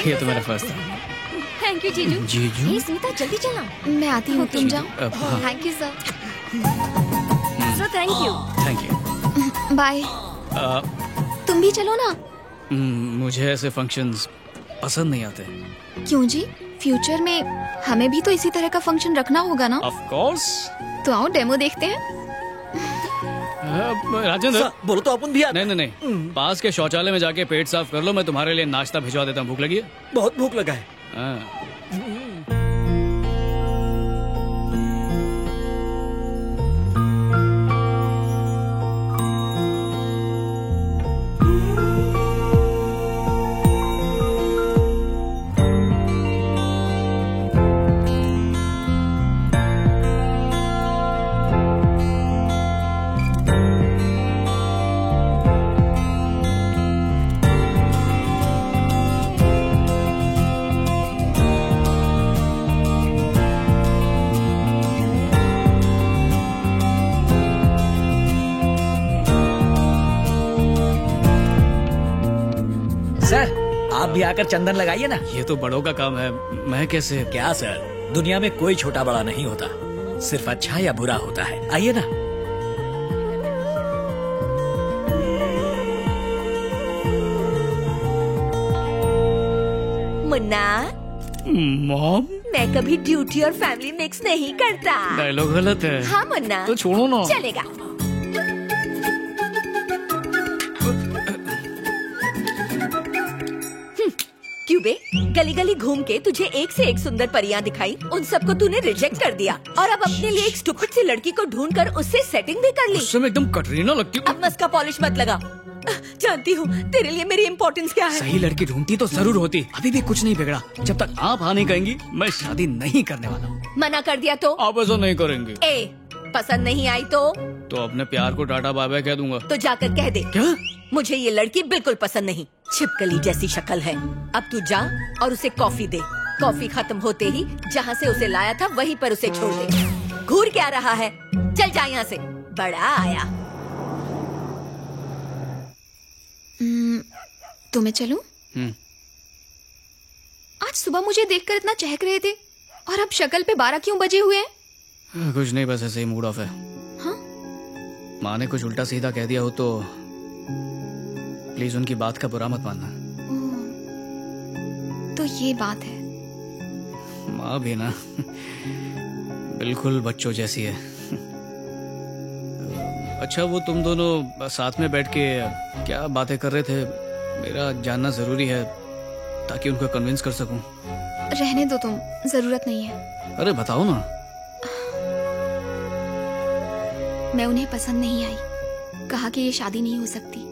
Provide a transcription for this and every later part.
ये तो मेरा फर्स्ट था। थैंक यू जीजू। जीजू? हे स्मिता जल्दी चलना। मैं आती हूँ, तुम जाओ। Thank you sir. Sir thank you. Thank you. Bye. तुम भी चलो ना। मुझे ऐसे फंक्शंस पसंद नहीं आते। क्यों जी? फ्यूचर में हमें भी तो इसी तरह का फंक्शन रखना होगा ना। Of course. तो आओ डेमो देखते हैं। राजेंद्र बोलो तो अपन भी नहीं नहीं नहीं, पास के शौचालय में जाके पेट साफ कर लो, मैं तुम्हारे लिए नाश्ता भिजवा देता हूँ। भूख लगी है? बहुत भूख लगा है। सर आप भी आकर चंदन लगाइए ना। ये तो बड़ों का काम है, मैं कैसे? क्या सर, दुनिया में कोई छोटा बड़ा नहीं होता, सिर्फ अच्छा या बुरा होता है। आइए ना। मुन्ना, मॉम, मैं कभी ड्यूटी और फैमिली मिक्स नहीं करता। डायलॉग गलत है। हाँ मुन्ना, तो छोड़ो ना। चलेगा। क्यों बे, गली गली घूम के तुझे एक से एक सुंदर परियां दिखाई, उन सबको तूने रिजेक्ट कर दिया और अब अपने लिए एक स्टूपिड सी लड़की को ढूंढ कर उससे सेटिंग भी कर ली। उससे मैं एकदम कटरीना लगती हूँ। अब मस्का पॉलिश मत लगा। जानती हूँ तेरे लिए मेरी इम्पोर्टेंस क्या है। सही लड़की ढूंढती तो जरूर होती। अभी भी कुछ नहीं बिगड़ा। जब तक आप हाँ नहीं कहेंगी मैं शादी नहीं करने वाला हूँ। मना कर दिया तो? आप ऐसा नहीं करेंगे। ए, पसंद नहीं आई तो अपने प्यार को टाटा बाय बाय कह दूंगा। तो जाकर कह दे। क्या? मुझे ये लड़की बिल्कुल पसंद नहीं, छिपकली जैसी शक्ल है। अब तू जा और उसे कॉफी दे। कॉफी खत्म होते ही जहाँ से उसे लाया था वहीं पर उसे छोड़ दे। घूर क्या रहा है, चल जा यहाँ से, बड़ा आया। तो मैं चलूं? आज सुबह मुझे देखकर इतना चहक रहे थे और अब शक्ल पे 12 क्यों बजे हुए हैं? कुछ नहीं, बस ऐसे ही मूड ऑफ है। हाँ? माँ ने कुछ उल्टा सीधा कह दिया हो तो प्लीज उनकी बात का बुरा मत मानना। तो ये बात है। माँ भी ना बिल्कुल बच्चों जैसी है। अच्छा, वो तुम दोनों साथ में बैठ के क्या बातें कर रहे थे? मेरा जानना जरूरी है ताकि उनको कन्विंस कर सकूं। रहने दो तुम, जरूरत नहीं है। अरे बताओ ना। मैं उन्हें पसंद नहीं आई, कहा कि ये शादी नहीं हो सकती।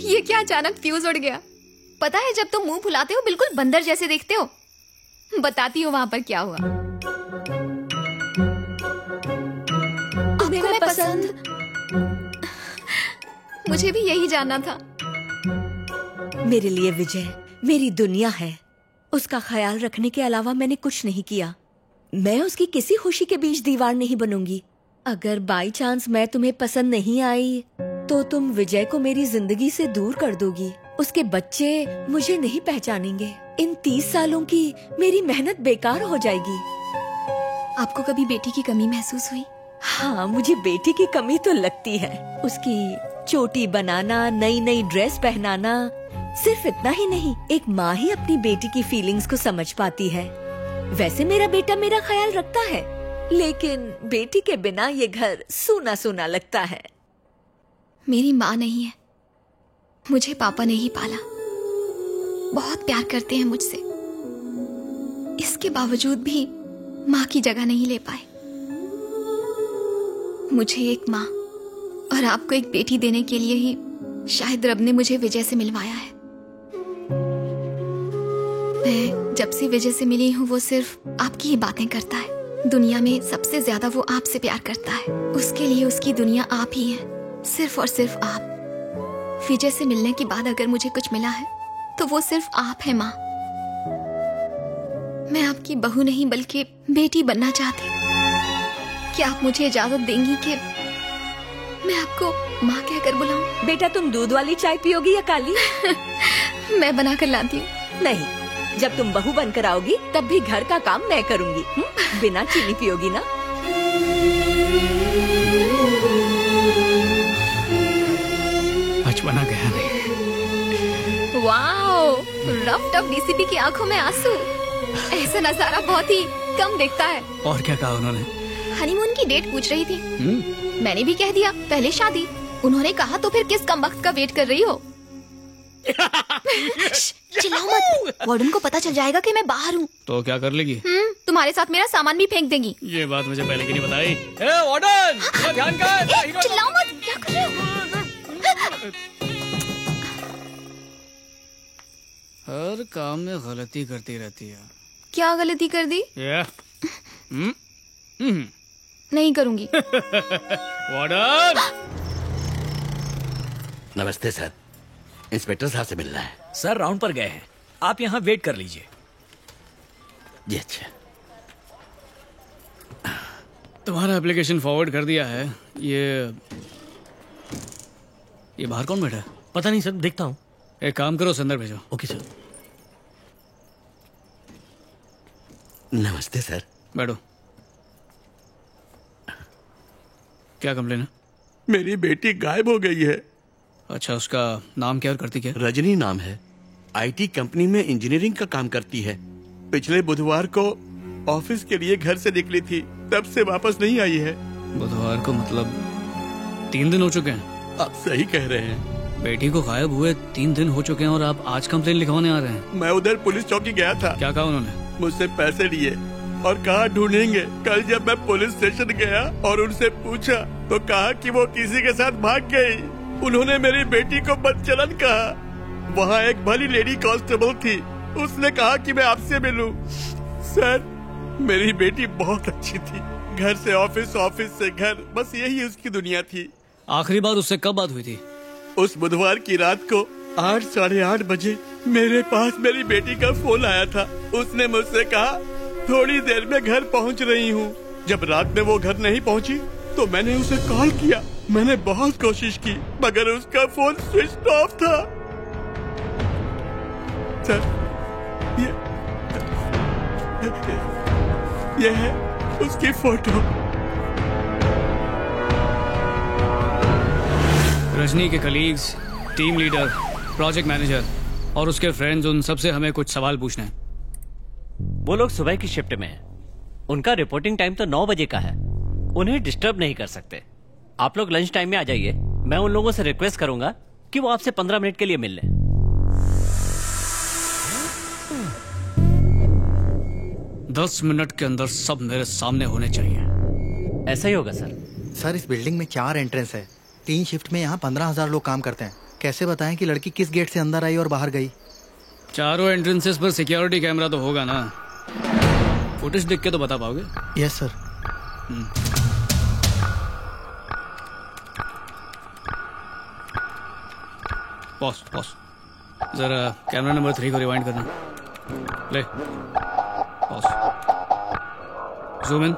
ये क्या अचानक फ्यूज उड़ गया? पता है जब तुम मुंह फुलाते हो बिल्कुल बंदर जैसे देखते हो। बताती हूँ वहां पर क्या हुआ। तुम्हें मैं पसंद? मुझे भी यही जानना था। मेरे लिए विजय मेरी दुनिया है। उसका ख्याल रखने के अलावा मैंने कुछ नहीं किया। मैं उसकी किसी खुशी के बीच दीवार नहीं बनूंगी। अगर बाई चांस मैं तुम्हें पसंद नहीं आई तो तुम विजय को मेरी जिंदगी से दूर कर दोगी। उसके बच्चे मुझे नहीं पहचानेंगे। इन 30 सालों की मेरी मेहनत बेकार हो जाएगी। आपको कभी बेटी की कमी महसूस हुई? हाँ, मुझे बेटी की कमी तो लगती है। उसकी चोटी बनाना, नई नई ड्रेस पहनाना। सिर्फ इतना ही नहीं, एक माँ ही अपनी बेटी की फीलिंग्स को समझ पाती है। वैसे मेरा बेटा मेरा ख्याल रखता है, लेकिन बेटी के बिना ये घर सूना सूना लगता है। मेरी माँ नहीं है, मुझे पापा ने ही पाला। बहुत प्यार करते हैं मुझसे, इसके बावजूद भी माँ की जगह नहीं ले पाए। मुझे एक माँ और आपको एक बेटी देने के लिए ही शायद रब ने मुझे विजय से मिलवाया है। मैं जब से विजय से मिली हूँ वो सिर्फ आपकी ही बातें करता है। दुनिया में सबसे ज्यादा वो आपसे प्यार करता है। उसके लिए उसकी दुनिया आप ही है, सिर्फ और सिर्फ आप। विजय से मिलने के बाद अगर मुझे कुछ मिला है तो वो सिर्फ आप है माँ। मैं आपकी बहू नहीं बल्कि बेटी बनना चाहती। क्या आप मुझे इजाजत देंगी कि मैं आपको माँ कहकर बुलाऊं? बेटा तुम दूध वाली चाय पियोगी या काली? मैं बना कर लाती हूँ। नहीं, जब तुम बहू बनकर आओगी तब भी घर का काम मैं करूँगी। बिना चीनी पियोगी ना? बचपना गया नहीं। वाओ, रफ टफ डीसीपी की आंखों में आंसू। ऐसा नजारा बहुत ही कम दिखता है। और क्या कहा उन्होंने? हनीमून की डेट पूछ रही थी। मैंने भी कह दिया पहले शादी। उन्होंने कहा तो फिर किस कमबख्त का वेट कर रही हो? चिल्लाओ मत, वार्डन को पता चल जाएगा कि मैं बाहर हूँ। तो क्या कर लेगी? तुम्हारे साथ मेरा सामान भी फेंक देंगी। ये बात मुझे पहले क्यों नहीं बताई? ए वार्डन, थोड़ा ध्यान कर। चिल्लाओ मत, क्या कर रहे हो? हर काम में गलती करती रहती है। क्या गलती कर दी? नहीं करूँगी। वार्डन। नमस्ते सर, इंस्पेक्टर साहब से मिलना है। सर राउंड पर गए हैं, आप यहाँ वेट कर लीजिए। जी अच्छा। तुम्हारा एप्लीकेशन फॉरवर्ड कर दिया है। ये बाहर कौन बैठा है? पता नहीं सर, देखता हूँ। एक काम करो, संदर भेजो। Okay sir. नमस्ते सर। बैठो। क्या कंप्लेन है? मेरी बेटी गायब हो गई है। अच्छा, उसका नाम क्या और करती क्या? रजनी नाम है। आईटी कंपनी में इंजीनियरिंग का काम करती है। पिछले बुधवार को ऑफिस के लिए घर से निकली थी, तब से वापस नहीं आई है। बुधवार को मतलब 3 दिन हो चुके हैं? आप सही कह रहे हैं। बेटी को गायब हुए 3 दिन हो चुके हैं और आप आज कंप्लेन लिखवाने आ रहे हैं? मैं उधर पुलिस चौकी गया था। क्या कहा उन्होंने? मुझसे पैसे लिए और कहा ढूंढेंगे। कल जब मैं पुलिस स्टेशन गया और उनसे पूछा तो कहा कि वो किसी के साथ भाग गई। उन्होंने मेरी बेटी को बदचलन कहा। वहाँ एक भली लेडी कांस्टेबल थी, उसने कहा कि मैं आपसे मिलूं। सर, मेरी बेटी बहुत अच्छी थी। घर से ऑफिस, ऑफिस से घर, बस यही उसकी दुनिया थी। आखिरी बार उससे कब बात हुई थी? उस बुधवार की रात को 8, साढ़े 8 बजे मेरे पास मेरी बेटी का फोन आया था। उसने मुझसे कहा थोड़ी देर में घर पहुंच रही हूँ। जब रात में वो घर नहीं पहुंची तो मैंने उसे कॉल किया। मैंने बहुत कोशिश की मगर उसका फोन स्विच ऑफ था। सर, ये है उसकी फोटो। रजनी के colleagues, team leader, project manager और उसके फ्रेंड्स, उन सबसे हमें कुछ सवाल पूछने हैं। वो लोग सुबह की शिफ्ट में हैं। उनका रिपोर्टिंग टाइम तो 9 बजे का है। उन्हें डिस्टर्ब नहीं कर सकते। आप लोग लंच टाइम में आ जाइए। मैं उन लोगों से रिक्वेस्ट करूंगा कि वो आपसे 15 मिनट के लिए मिल लें। 10 मिनट के अंदर सब मेरे सामने होने चाहिए। ऐसा ही होगा सर। सर, इस बिल्डिंग में 4 एंट्रेंस है। 3 शिफ्ट में यहाँ 15,000 लोग काम करते हैं। कैसे बताएं कि लड़की किस गेट से अंदर आई और बाहर गई? चारों एंट्रेंसेस पर सिक्योरिटी कैमरा तो होगा ना? फुटेज देख के तो बता पाओगे? Yes sir. पॉज। जरा कैमरा नंबर 3 को रिवाइंड करना। ले, pause, zoom in.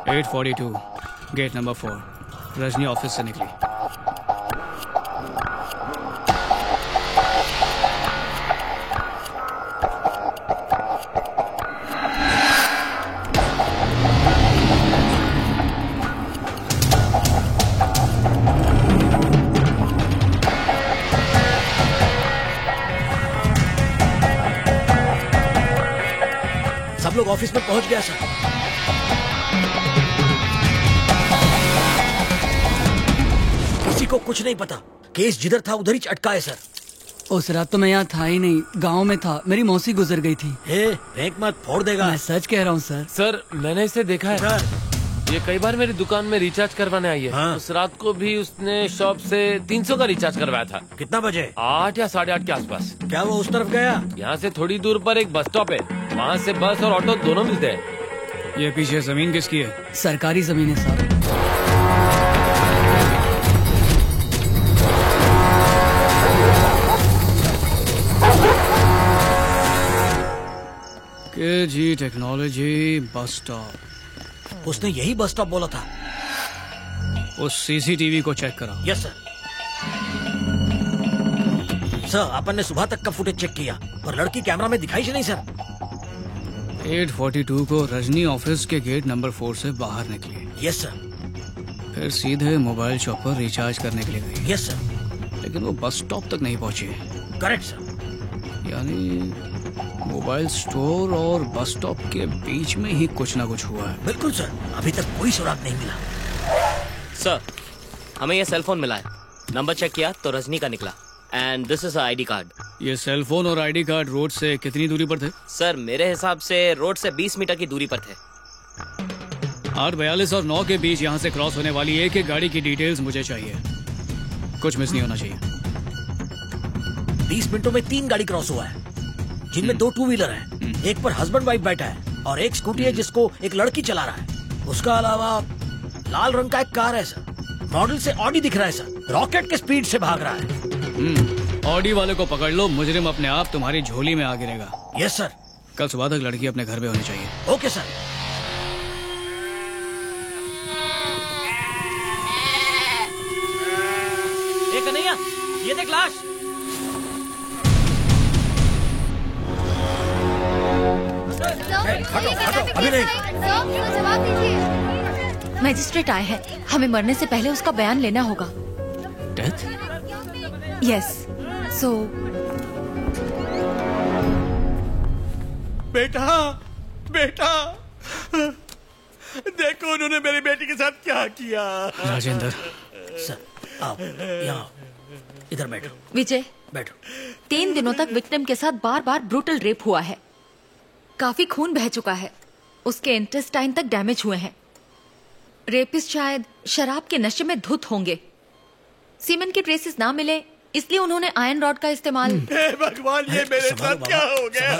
8:42, gate number 4। Rajni office से निकली। सब लोग ऑफिस में पहुंच गया सर। किसी को कुछ नहीं पता। केस जिधर था उधर ही अटका है सर। उस रात तो मैं यहाँ था ही नहीं, गांव में था। मेरी मौसी गुजर गई थी। फेंक मत, फोड़ देगा। मैं सच कह रहा हूँ सर। सर, मैंने इसे देखा है। ये कई बार मेरी दुकान में रिचार्ज करवाने आई है। हाँ। उस रात को भी उसने शॉप से 300 का रिचार्ज करवाया था। कितना बजे? 8 या 8:30 के आसपास। क्या वो उस तरफ गया? यहाँ से थोड़ी दूर पर एक बस स्टॉप है, वहाँ से बस और ऑटो दोनों मिलते हैं। ये पीछे जमीन किसकी है? सरकारी जमीन है साहब। KG technology bus stop. उसने यही बस स्टॉप बोला था। उस सीसीटीवी को चेक कराओ। Yes sir. सर अपन ने सुबह तक का फुटेज चेक किया पर लड़की कैमरा में दिखाई ही नहीं सर। 8:42 को रजनी ऑफिस के गेट नंबर 4 से बाहर निकली। Yes sir. फिर सीधे मोबाइल शॉप पर रिचार्ज करने के लिए गई। Yes sir. लेकिन वो बस स्टॉप तक नहीं पहुंची। Correct sir. यानी मोबाइल स्टोर और बस स्टॉप के बीच में ही कुछ ना कुछ हुआ है। बिल्कुल सर, अभी तक कोई सुराग नहीं मिला। सर, हमें ये सेल फोन मिला है। नंबर चेक किया तो रजनी का निकला। And this is ID card. ये सेल फोन और आईडी कार्ड रोड से कितनी दूरी पर थे? सर, मेरे हिसाब से रोड से 20 मीटर की दूरी पर थे। 8:42 और 9 के बीच यहाँ से क्रॉस होने वाली एक गाड़ी की डिटेल्स मुझे चाहिए। कुछ मिस नहीं होना चाहिए। 20 मिनटों में 3 गाड़ी क्रॉस हुआ है, जिनमें 2 टू व्हीलर है। एक पर हस्बैंड वाइफ बैठा है और एक स्कूटी है जिसको एक लड़की चला रहा है। उसका अलावा लाल रंग का एक कार है सर। मॉडल से ऑडी दिख रहा है सर। रॉकेट के स्पीड से भाग रहा है। ऑडी वाले को पकड़ लो, मुजरिम अपने आप तुम्हारी झोली में आ गिरेगा। Yes sir. कल सुबह तक लड़की अपने घर पे होनी चाहिए। Okay sir. ये कन्हैया, ये देख लाश। अभी नहीं। जवाब दीजिए। मैजिस्ट्रेट आए हैं, हमें मरने से पहले उसका बयान लेना होगा। डेथ? यस। सो बेटा, बेटा, देखो उन्होंने मेरी बेटी के साथ क्या किया। राजेंद्र सर, आओ यहाँ, इधर बैठो। विजय, बैठो। 3 दिनों तक विक्टिम के साथ बार बार ब्रूटल रेप हुआ है। काफी खून बह चुका है। उसके इंटेस्टाइन तक डैमेज हुए हैं। रेपिस्ट शायद शराब के नशे में धुत होंगे। सीमेंट के ट्रेसेस ना मिले, इसलिए उन्होंने आयरन रॉड का इस्तेमाल। हे भगवान, ये मेरे साथ क्या हो गया।